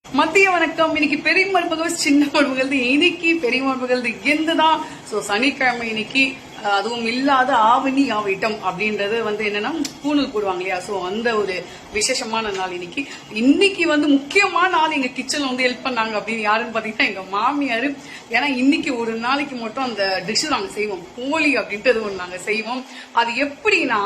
மத்திய வணக்கம். இன்னைக்கு பெரிய மருமகள் சின்ன மருமகள் இன்னைக்கு பெரிய மருமகள் எந்ததான் சனிக்கிழமை இன்னைக்கு அதுவும் இல்லாத ஆவணி ஆவிட்டம் அப்படின்றது என்னன்னா பூணூல் போடுவாங்க இல்லையா. சோ அந்த ஒரு விசேஷமான நாள் இன்னைக்கு முக்கியமான நாள் எங்க கிச்சன்ல ஹெல்ப் பண்ணாங்க அப்படின்னு யாருன்னு பாத்தீங்கன்னா எங்க மாமியாரு. ஏன்னா இன்னைக்கு ஒரு நாளைக்கு மட்டும் அந்த டிஷ் நாங்க செய்வோம், போலி அப்படின்றது ஒண்ணு நாங்க செய்வோம். அது எப்படின்னா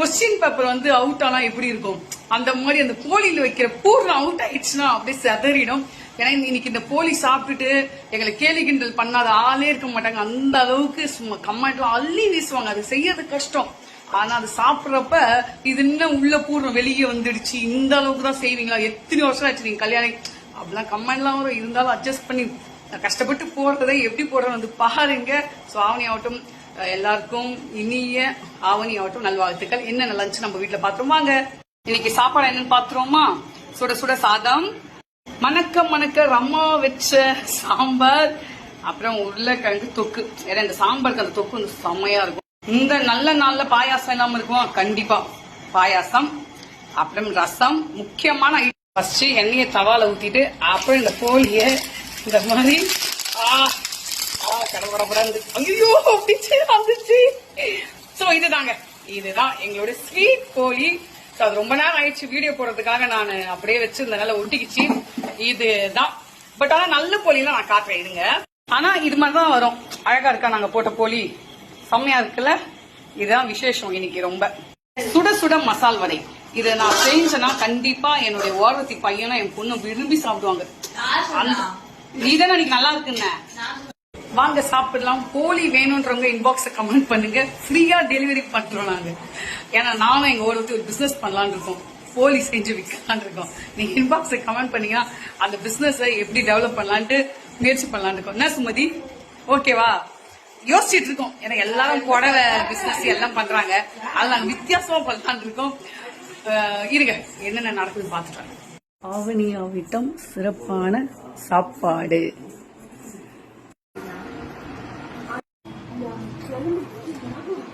கொஸ்டின் பேப்பர் அவுட் ஆனா எப்படி இருக்கும் அந்த மாதிரி அந்த போலியில வைக்கிற பூர்ணம் அவுட் ஆயிடுச்சுன்னா அப்படியே செதறிடும். ஏன்னா இன்னைக்கு இந்த போலி சாப்பிட்டுட்டு எங்களை கேலி கிண்டல் பண்ணாத ஆளே இருக்க மாட்டாங்க. அந்த அளவுக்கு சும்மா கம்மாய்லாம் அள்ளி வீசுவாங்க. அது செய்யறது கஷ்டம். ஆனா அது சாப்பிட்றப்ப இது இன்னும் உள்ள பூர்ணம் வெளியே வந்துடுச்சு, இந்த அளவுக்கு தான் செய்வீங்களா, எத்தனை வருஷம் ஆச்சு நீங்க கல்யாணம் அப்படிலாம் கம்மாய்லாம் வரும். இருந்தாலும் அட்ஜஸ்ட் பண்ணி கஷ்டப்பட்டு போடுறதை எப்படி போடுறது பாருங்க. சோ ஆவணி ஆகட்டும், எல்லாருக்கும் இனிய ஆவணி ஆகட்டும் நல்வாழ்த்துக்கள். என்ன லஞ்ச் நம்ம வீட்டுல பாத்துருவோம் வாங்க. இன்னைக்கு சாப்பாடு என்னன்னு பாத்துருவோமா? சுட சுட சாதம், மணக்க ரம்மா வச்ச சாம்பார், அப்புறம் உருளைக்கிழங்கு தொக்கு. ஏன்னா இந்த சாம்பாருக்கு அந்த தொக்கு செம்மையா இருக்கும். இந்த நல்ல நாள்ல பாயாசம் இல்லாம இருக்கும் கண்டிப்பா. பாயாசம், அப்புறம் ரசம். முக்கியமான ஃபர்ஸ்ட் எண்ணெயை தவால ஊத்திட்டு அப்புறம் இந்த கோழிய இந்த மாதிரி ஐயோ வந்துச்சு. சோ இதுதான் எங்களோட ஸ்வீட் கோழி. அது ரொம்ப நேரம் ஆயிடுச்சு வீடியோ போடுறதுக்காக நான் அப்படியே வச்சு இந்த நல்லா ஒட்டிக்கிச்சு. இதுதான் பட் ஆனா நல்ல போலிலாம் நான் காட்டுறேன் இருங்க. ஆனா இது மாதிரிதான் வரும். அழகா இருக்கா நாங்க போட்ட போலி, செம்மையா இருக்குல்ல. இதுதான் விசேஷம் இன்னைக்கு. ரொம்ப சுட சுட மசால் வடை. இதை நான் செஞ்சேன்னா கண்டிப்பா என்னுடைய ஓரத்தி பையனும் என் பொண்ணும் விரும்பி சாப்பிடுவாங்க. இதான் இன்னைக்கு நல்லா இருக்குன்னு வாங்க சாப்பிடலாம். போலி வேணும்ன்றவங்க இன்பாக்ஸ் கமெண்ட் பண்ணுங்க, ஃப்ரீயா டெலிவரி பண்றோம் நாங்க. ஏன்னா நானும் எங்க ஓரத்தி ஒரு பிசினஸ் பண்ணலான் இருக்கோம், போலி செஞ்சு விற்கலான் இருக்கோம். நீங்க இன்பாக்ஸ் கமெண்ட் பண்ணீங்கன்னா அந்த பிசினஸ் எப்படி டெவலப் பண்ணலான்ட்டு முயற்சி பண்ணலான் இருக்கோம். என்ன சுமதி, ஓகேவா? யோசிச்சுட்டு இருக்கோம். ஏன்னா எல்லாரும் புடவை பிசினஸ் எல்லாம் பண்றாங்க, அது நாங்க வித்தியாசமா பண்ணலான் இருக்கோம். இருங்க என்னென்ன நடக்குதுன்னு பாத்துட்டாங்க. ஆவணி ஆவிட்டம் சிறப்பான சாப்பாடு.